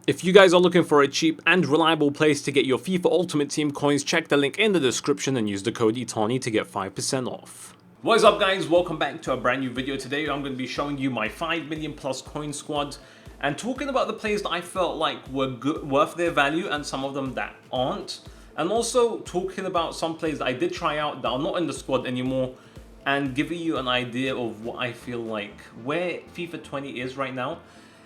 If you guys are looking for a cheap and reliable place to get your FIFA Ultimate Team coins, check the link in the description and use the code ITANI to get 5% off. What is up guys, welcome back to a brand new video. Today I'm going to be showing you my 5 million plus coin squad and talking about the players that I felt like were good, worth their value, and some of them that aren't. And also talking about some players that I did try out that are not in the squad anymore, and giving you an idea of what I feel like where FIFA 20 is right now.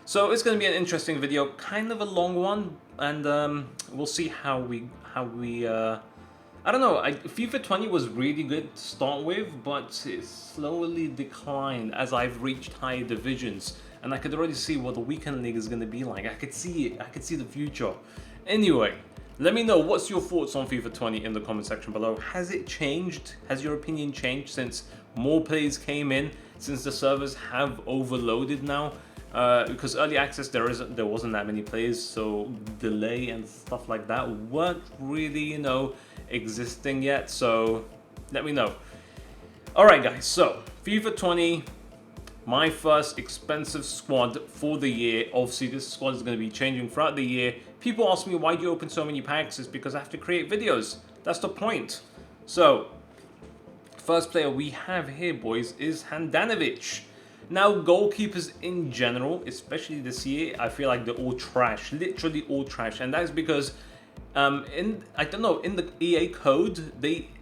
So it's going to be an interesting video, kind of a long one, and we'll see how we I don't know, FIFA 20 was really good to start with, but it slowly declined as I've reached higher divisions, and I could already see what the weekend league is going to be like. I could see it, I could see the future. Anyway, let me know what's your thoughts on FIFA 20 in the comment section below. Has it changed? Has your opinion changed since more players came in, since the servers have overloaded now? Because early access there wasn't that many players, so delay and stuff like that weren't really, you know, existing yet. So let me know. Alright guys, so FIFA 20, my first expensive squad for the year. Obviously this squad is going to be changing throughout the year. People ask me, why do you open so many packs? It's because I have to create videos. That's the point. So first player we have here, boys, is Handanovic. Now, goalkeepers in general, especially this year, I feel like they're all trash, literally all trash, and that is because in the EA code,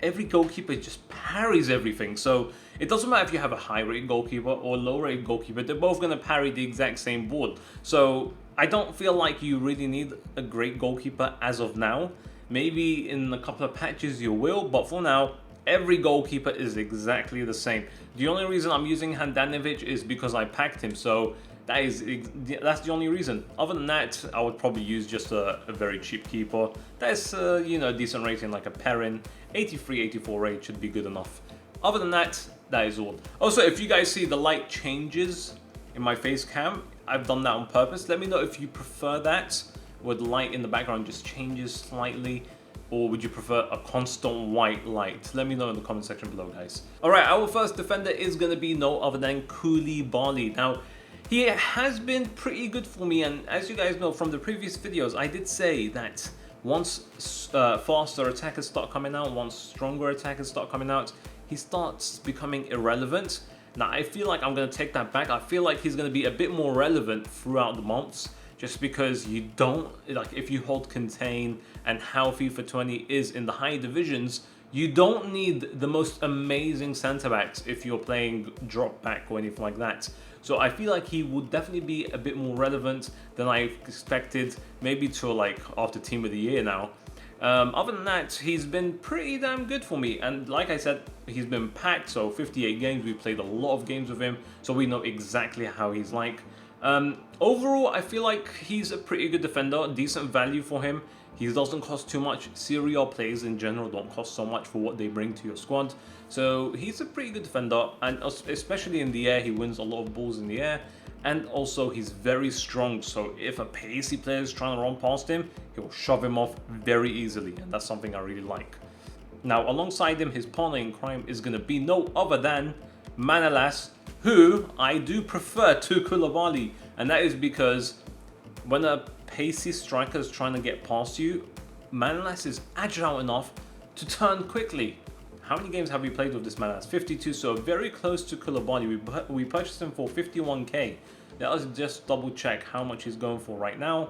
every goalkeeper just parries everything. So it doesn't matter if you have a high-rated goalkeeper or low-rated goalkeeper; they're both gonna parry the exact same ball. So I don't feel like you really need a great goalkeeper as of now. Maybe in a couple of patches you will, but for now, every goalkeeper is exactly the same. The only reason I'm using Handanovic is because I packed him, so that's the only reason. Other than that, I would probably use just a very cheap keeper. That's you know, decent rating like a Perrin. 83, 84 rate should be good enough. Other than that, that is all. Also, if you guys see the light changes in my face cam, I've done that on purpose. Let me know if you prefer that, where the light in the background just changes slightly, or would you prefer a constant white light? Let me know in the comment section below, guys. Alright, our first defender is going to be no other than Koulibaly. Now, he has been pretty good for me, and as you guys know from the previous videos, I did say that once faster attackers start coming out, once stronger attackers start coming out, he starts becoming irrelevant. Now, I feel like I'm going to take that back. I feel like he's going to be a bit more relevant throughout the months, just because you don't, like, if you hold contain and how FIFA 20 is in the high divisions, you don't need the most amazing centre backs if you're playing drop back or anything like that. So I feel like he would definitely be a bit more relevant than I expected, maybe to like after Team of the Year now. Other than that, he's been pretty damn good for me, and like I said, he's been packed, so 58 games, we played a lot of games with him, so we know exactly how he's like. Overall, I feel like he's a pretty good defender, decent value for him. He doesn't cost too much. Serie A players in general don't cost so much for what they bring to your squad. So he's a pretty good defender, and especially in the air, he wins a lot of balls in the air. And also he's very strong, so if a pacey player is trying to run past him, he'll shove him off very easily, and that's something I really like. Now, alongside him, his partner in crime is going to be no other than Manolas, who I do prefer to Koulibaly, and that is because when a pacey striker is trying to get past you, Manolas is agile enough to turn quickly. How many games have we played with this Manolas? 52, so very close to Koulibaly. We purchased him for 51k. Let us just double check how much he's going for right now.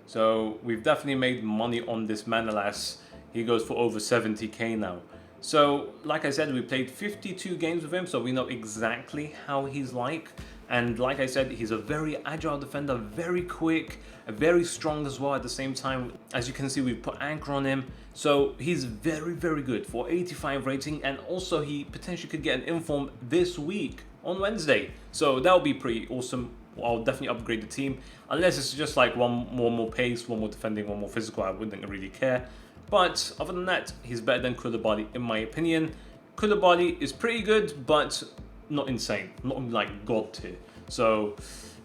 So we've definitely made money on this Manolas. He goes for over 70k now. So, like I said, we played 52 games with him, so we know exactly how he's like. And like I said, he's a very agile defender, very quick, very strong as well at the same time. As you can see, we've put anchor on him. So he's very, very good for 85 rating. And also, he potentially could get an inform this week on Wednesday. So that'll be pretty awesome. I'll definitely upgrade the team. Unless it's just like one more pace, one more defending, one more physical, I wouldn't really care. But other than that, he's better than Koulibaly in my opinion. Koulibaly is pretty good, but not insane, not like god tier. So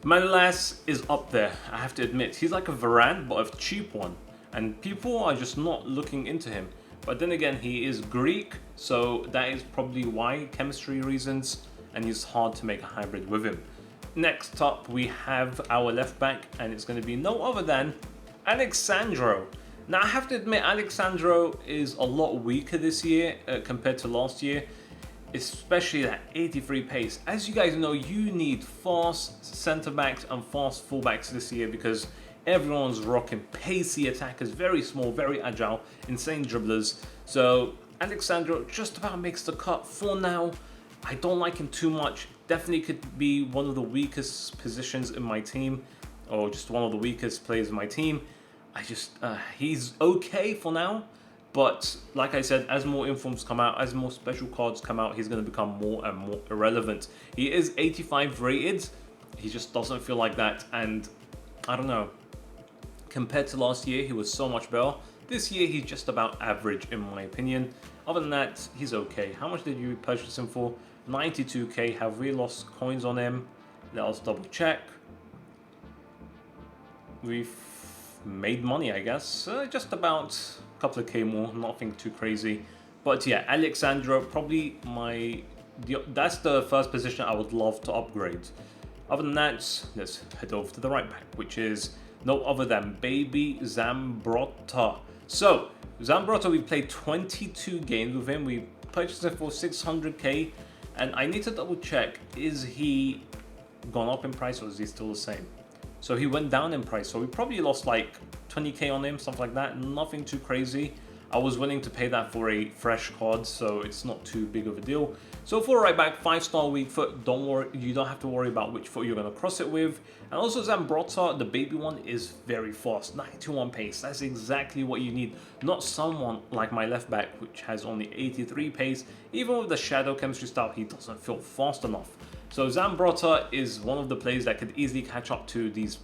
Manolas is up there, I have to admit. He's like a Varane, but a cheap one, and people are just not looking into him. But then again, he is Greek, so that is probably why, chemistry reasons, and it's hard to make a hybrid with him. next up we have our left back, and it's going to be no other than Alexandro. Now I have to admit, Alexandro is a lot weaker this year compared to last year, especially that 83 pace. As you guys know, you need fast centre backs and fast fullbacks this year because everyone's rocking pacey attackers, very small, very agile, insane dribblers. So Alexandro just about makes the cut for now. I don't like him too much. Definitely could be one of the weakest positions in my team, or just one of the weakest players in my team. He's okay for now, but like I said, as more informs come out, as more special cards come out, he's going to become more and more irrelevant. He is 85 rated. He just doesn't feel like that, and I don't know. Compared to last year, he was so much better. This year, he's just about average in my opinion. Other than that, he's okay. How much did you purchase him for? 92k. Have we lost coins on him? Let us double check. We've made money, I guess. Just about a couple of K more, nothing too crazy. But yeah, Alexandro, probably that's the first position I would love to upgrade. Other than that, let's head over to the right back, which is no other than Baby Zambrotta. So, Zambrotta, we played 22 games with him. We purchased him for 600k, and I need to double check, is he gone up in price or is he still the same? So he went down in price, so we probably lost like 20k on him, something like that. Nothing too crazy. I was willing to pay that for a fresh card, so it's not too big of a deal. So for right back, 5-star weak foot, don't worry, you don't have to worry about which foot you're going to cross it with. And also Zambrotta, the baby one, is very fast, 91 pace. That's exactly what you need. Not someone like my left back, which has only 83 pace. Even with the shadow chemistry style, he doesn't feel fast enough. So Zambrotta is one of the players that could easily catch up to these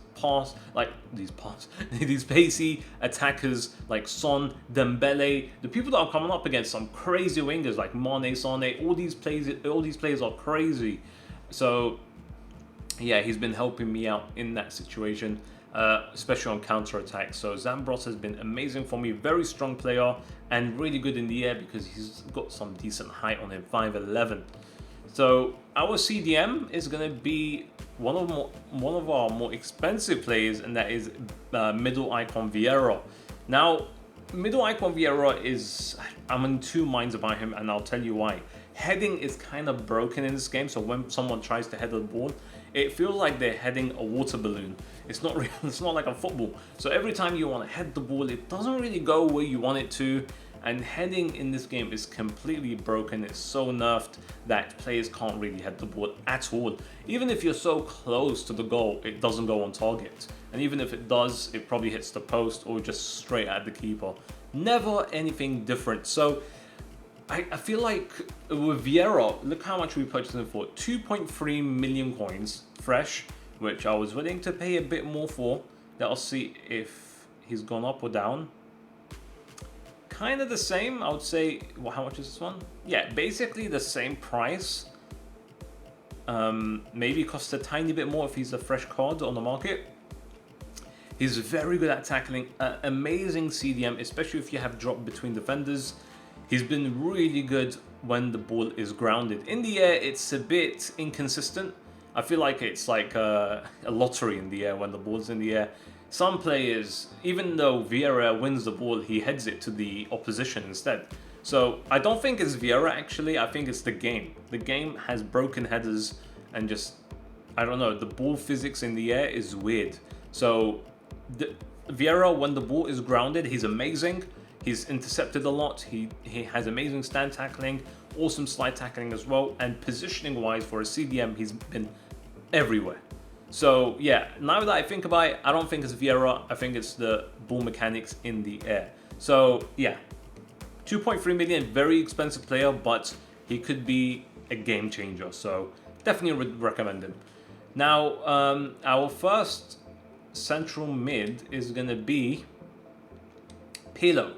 pacey attackers like Son, Dembele, the people that are coming up against some crazy wingers like Mane, Sane. All these players are crazy. So yeah, he's been helping me out in that situation, especially on counter attack. So Zambrotta has been amazing for me. Very strong player and really good in the air because he's got some decent height on him, 5'11". So our CDM is going to be one of our more expensive players, and that is middle icon Viera. Now, middle icon Viera is, I'm in two minds about him, and I'll tell you why. Heading is kind of broken in this game, so when someone tries to head the ball, it feels like they're heading a water balloon. It's not real, it's not like a football. So every time you want to head the ball, it doesn't really go where you want it to. And heading in this game is completely broken. It's so nerfed that players can't really head the ball at all. Even if you're so close to the goal, it doesn't go on target. And even if it does, it probably hits the post or just straight at the keeper. Never anything different. So I feel like with Viera, look how much we purchased him for. 2.3 million coins, fresh, which I was willing to pay a bit more for. Let's see if he's gone up or down. Kind of the same, I would say. Well, how much is this one? Yeah, basically the same price. Maybe costs a tiny bit more if he's a fresh card on the market. He's very good at tackling, amazing CDM, especially if you have dropped between defenders. He's been really good when the ball is grounded. In the air, it's a bit inconsistent. I feel like it's like a lottery in the air when the ball's in the air. Some players, even though Viera wins the ball, he heads it to the opposition instead. So I don't think it's Viera actually, I think it's the game. The game has broken headers and just, I don't know, the ball physics in the air is weird. So Viera, when the ball is grounded, he's amazing. He's intercepted a lot. He has amazing stand tackling, awesome slide tackling as well. And positioning wise for a CDM, he's been everywhere. So yeah, now that I think about it, I don't think it's Viera. I think it's the ball mechanics in the air. So yeah, 2.3 million, very expensive player, but he could be a game changer. So definitely would recommend him. Now, our first central mid is going to be Piero,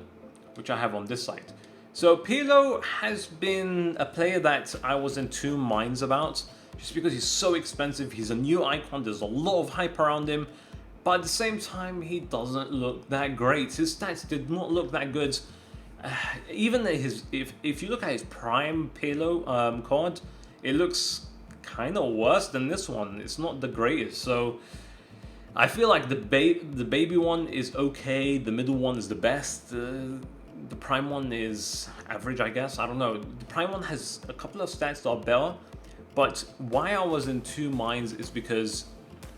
which I have on this side. So Piero has been a player that I was in two minds about. Just because he's so expensive, he's a new icon, there's a lot of hype around him, but at the same time, he doesn't look that great. His stats did not look that good. Even if you look at his prime Piero card, it looks kind of worse than this one. It's not the greatest. So I feel like the baby one is okay. The middle one is the best. The prime one is average, I guess. I don't know. The prime one has a couple of stats that are better. But why I was in two minds is because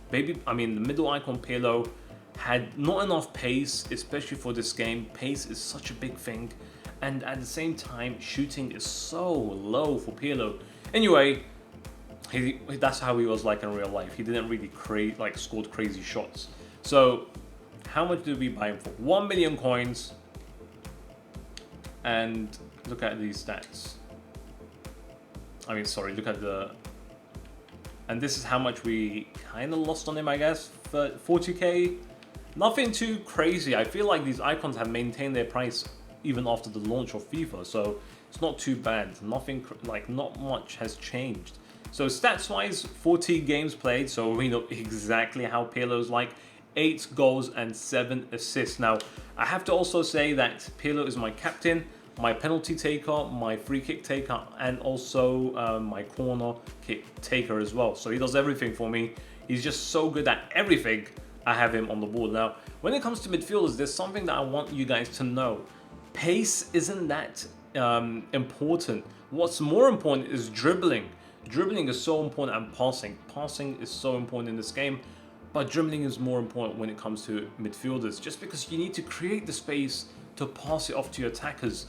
the middle icon Pirlo had not enough pace, especially for this game. Pace is such a big thing. And at the same time, shooting is so low for Piero. Anyway, that's how he was like in real life. He didn't really scored crazy shots. So, how much did we buy him for? 1 million coins. And look at these stats. Look at the... And this is how much we kind of lost on him, I guess. 40k. Nothing too crazy. I feel like these icons have maintained their price even after the launch of FIFA, so it's not too bad. Not much has changed. So stats wise, 40 games played, so we know exactly how Pirlo's like. 8 goals and 7 assists. Now I have to also say that Pirlo is my captain, my penalty taker, my free kick taker, and also my corner kick taker as well. So he does everything for me. He's just so good at everything. I have him on the board. Now when it comes to midfielders, there's something that I want you guys to know. Pace isn't that important. What's more important is dribbling. Dribbling is so important, and passing. Passing is so important in this game, but dribbling is more important when it comes to midfielders, just because you need to create the space to pass it off to your attackers.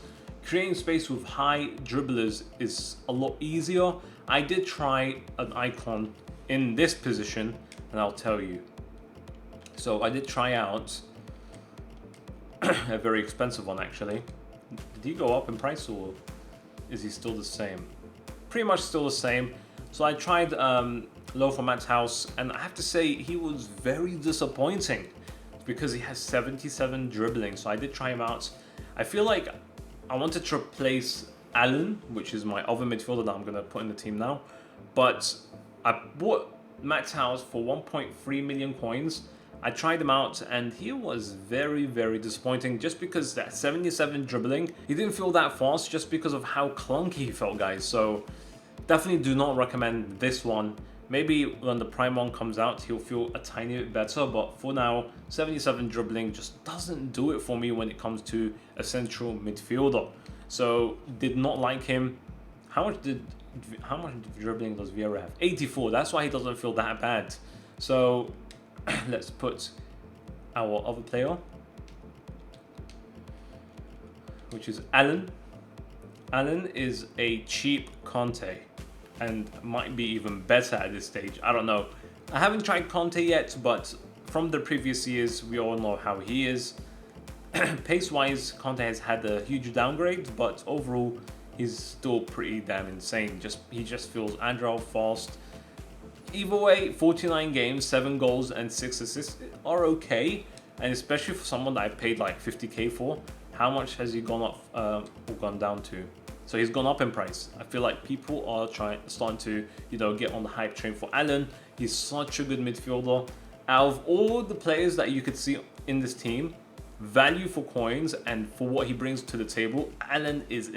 Creating space with high dribblers is a lot easier. I did try an icon in this position, and I'll tell you. So I did try out a very expensive one, actually. Did he go up in price, or is he still the same? Pretty much still the same. So I tried low for Matt's house, and I have to say he was very disappointing because he has 77 dribbling. So I did try him out. I feel like I wanted to replace Allan, which is my other midfielder that I'm going to put in the team now. But I bought Matt's house for 1.3 million coins. I tried him out, and he was very, very disappointing just because that 77 dribbling, he didn't feel that fast just because of how clunky he felt, guys. So definitely do not recommend this one. Maybe when the prime one comes out, he'll feel a tiny bit better, but for now, 77 dribbling just doesn't do it for me when it comes to a central midfielder. So did not like him. How much dribbling does Viera have? 84. That's why he doesn't feel that bad. So let's put our other player, which is Allan. Allan is a cheap Conte and might be even better at this stage. I don't know. I haven't tried Conte yet, but from the previous years, we all know how he is. Pace-wise, Conte has had a huge downgrade, but overall, he's still pretty damn insane. He just feels agile, fast. Either way, 49 games, 7 goals, and 6 assists are okay. And especially for someone that I paid like 50k for, how much has he gone up or gone down to? So he's gone up in price. I feel like people are starting to, get on the hype train for Allan. He's such a good midfielder. Out of all the players that you could see in this team, value for coins and for what he brings to the table, Allan is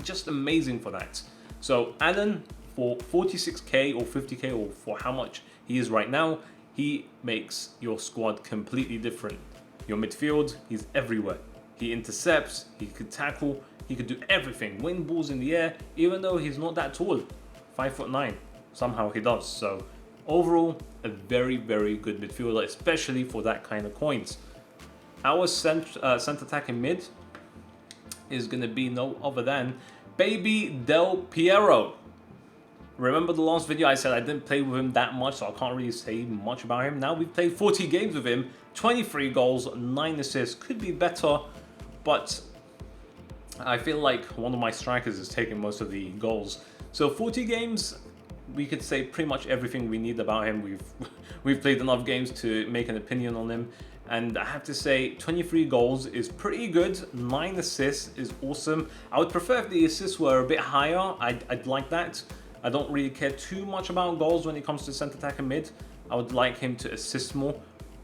just amazing for that. So Allan, for 46k or 50k, or for how much he is right now, he makes your squad completely different. Your midfield, he's everywhere. He intercepts, he could tackle, he could do everything. Win balls in the air, even though he's not that tall. 5'9". Somehow he does. So overall, a very, very good midfielder, especially for that kind of coins. Our centre attacking mid is going to be no other than Baby Del Piero. Remember the last video I said I didn't play with him that much, so I can't really say much about him. Now we've played 40 games with him, 23 goals, 9 assists. Could be better, but I feel like one of my strikers is taking most of the goals. So 40 games, we could say pretty much everything we need about him. We've played enough games to make an opinion on him. And I have to say, 23 goals is pretty good. 9 assists is awesome. I would prefer if the assists were a bit higher. I'd like that. I don't really care too much about goals when it comes to centre attack and mid. I would like him to assist more.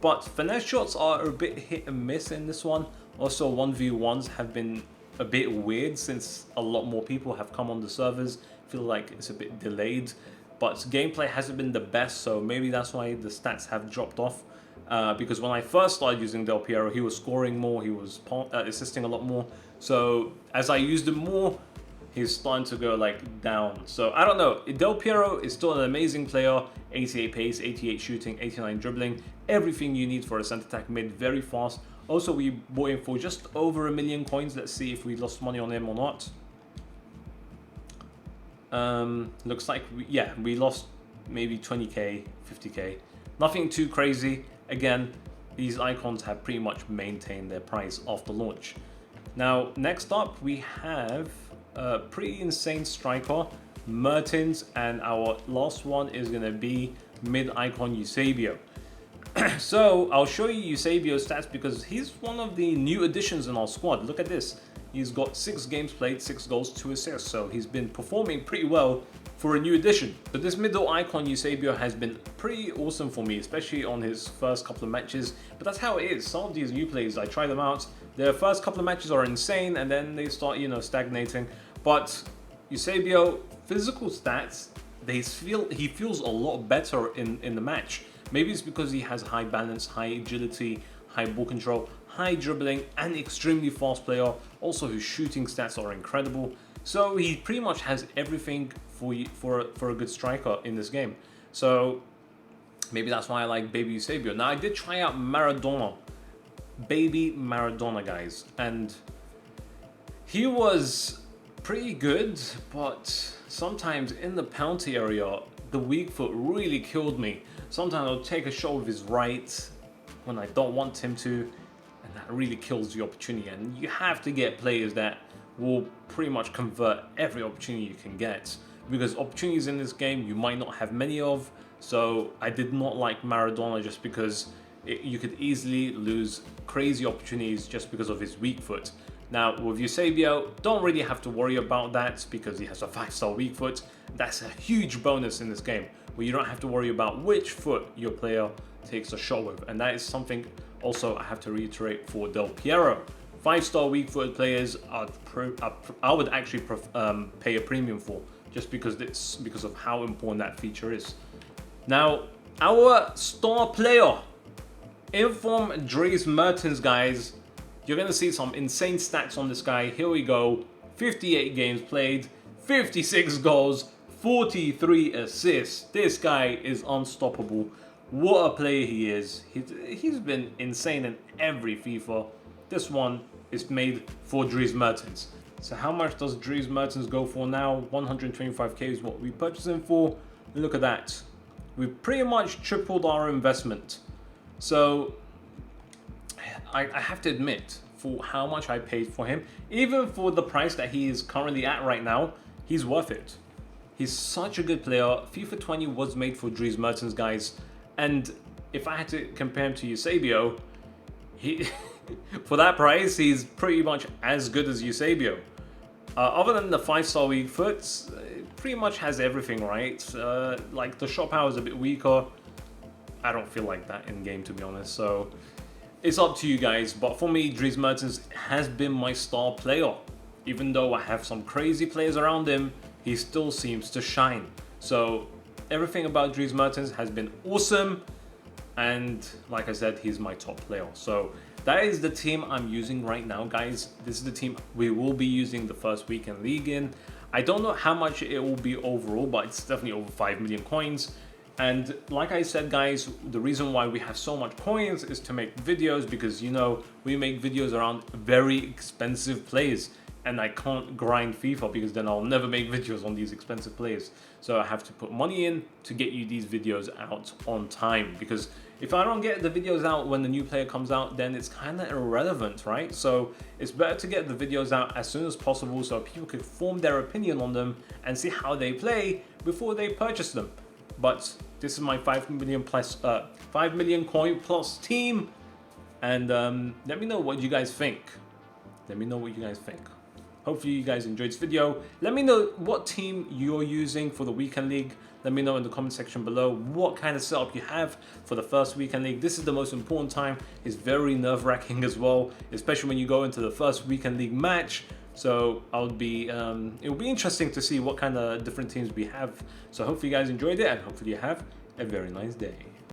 But finesse shots are a bit hit and miss in this one. Also, 1v1s have been a bit weird since a lot more people have come on the servers. I feel like it's a bit delayed. but gameplay hasn't been the best, so maybe that's why the stats have dropped off. Because when I first started using Del Piero, he was scoring more, he was assisting a lot more. So as I used him more, he's starting to go like down. So I don't know. Del Piero is still an amazing player. 88 pace, 88 shooting, 89 dribbling. Everything you need for a centre attack mid, very fast. Also, we bought him for just over 1 million coins. Let's see if we lost money on him or not. Looks like, we lost maybe 20k, 50k. Nothing too crazy. Again, these icons have pretty much maintained their price after launch. Now, next up, we have a pretty insane striker, Mertens, and our last one is going to be mid-icon Eusebio. So, I'll show you Eusebio's stats because he's one of the new additions in our squad. Look at this. He's got 6 games played, 6 goals, 2 assists. So he's been performing pretty well for a new addition. But this middle icon Eusebio has been pretty awesome for me, especially on his first couple of matches. But that's how it is. Some of these new players, I try them out. Their first couple of matches are insane and then they start, stagnating. But Eusebio, physical stats, he feels a lot better in the match. Maybe it's because he has high balance, high agility, high ball control, high dribbling, and extremely fast player. Also, his shooting stats are incredible. So he pretty much has everything for a good striker in this game. So maybe that's why I like Baby Eusebio. Now I did try out Maradona, Baby Maradona, guys, and he was pretty good, but sometimes in the penalty area, the weak foot really killed me. Sometimes I'll take a shot with his right when I don't want him to, and that really kills the opportunity. And you have to get players that will pretty much convert every opportunity you can get, because opportunities in this game you might not have many of. So I did not like Maradona just because you could easily lose crazy opportunities just because of his weak foot. Now with Eusebio, don't really have to worry about that because he has a 5-star weak foot. That's a huge bonus in this game, where you don't have to worry about which foot your player takes a shot with. And that is something also I have to reiterate for Del Piero. 5-star weak foot players I would actually pay a premium for, just because of how important that feature is. Now, our star player, Inform Dries Mertens, guys. You're going to see some insane stats on this guy. Here we go. 58 games played, 56 goals, 43 assists. This guy is unstoppable. What a player he is. He's been insane in every FIFA. This one is made for Dries Mertens. So how much does Dries Mertens go for now? 125k is what we purchased him for. Look at that. We've pretty much tripled our investment. So I have to admit, for how much I paid for him, even for the price that he is currently at right now, he's worth it. He's such a good player. FIFA 20 was made for Dries Mertens, guys. And if I had to compare him to Eusebio, for that price, he's pretty much as good as Eusebio. Other than the 5-star weak foot, pretty much has everything, right? Like the shot power is a bit weaker. I don't feel like that in game, to be honest. So it's up to you guys. But for me, Dries Mertens has been my star player. Even though I have some crazy players around him, he still seems to shine. So everything about Dries Mertens has been awesome. And like I said, he's my top player. So that is the team I'm using right now, guys. This is the team we will be using the first weekend league in. I don't know how much it will be overall, but it's definitely over 5 million coins. And like I said, guys, the reason why we have so much coins is to make videos, because, we make videos around very expensive players. And I can't grind FIFA because then I'll never make videos on these expensive players. So I have to put money in to get you these videos out on time. Because if I don't get the videos out when the new player comes out, then it's kind of irrelevant, right? So it's better to get the videos out as soon as possible so people can form their opinion on them and see how they play before they purchase them. But this is my 5 million coin plus team. And let me know what you guys think. Let me know what you guys think. Hopefully you guys enjoyed this video. Let me know what team you're using for the weekend league. Let me know in the comment section below what kind of setup you have for the first weekend league. This is the most important time. It's very nerve-wracking as well, especially when you go into the first weekend league match So it'll be interesting to see what kind of different teams we have. So hopefully you guys enjoyed it, and hopefully you have a very nice day.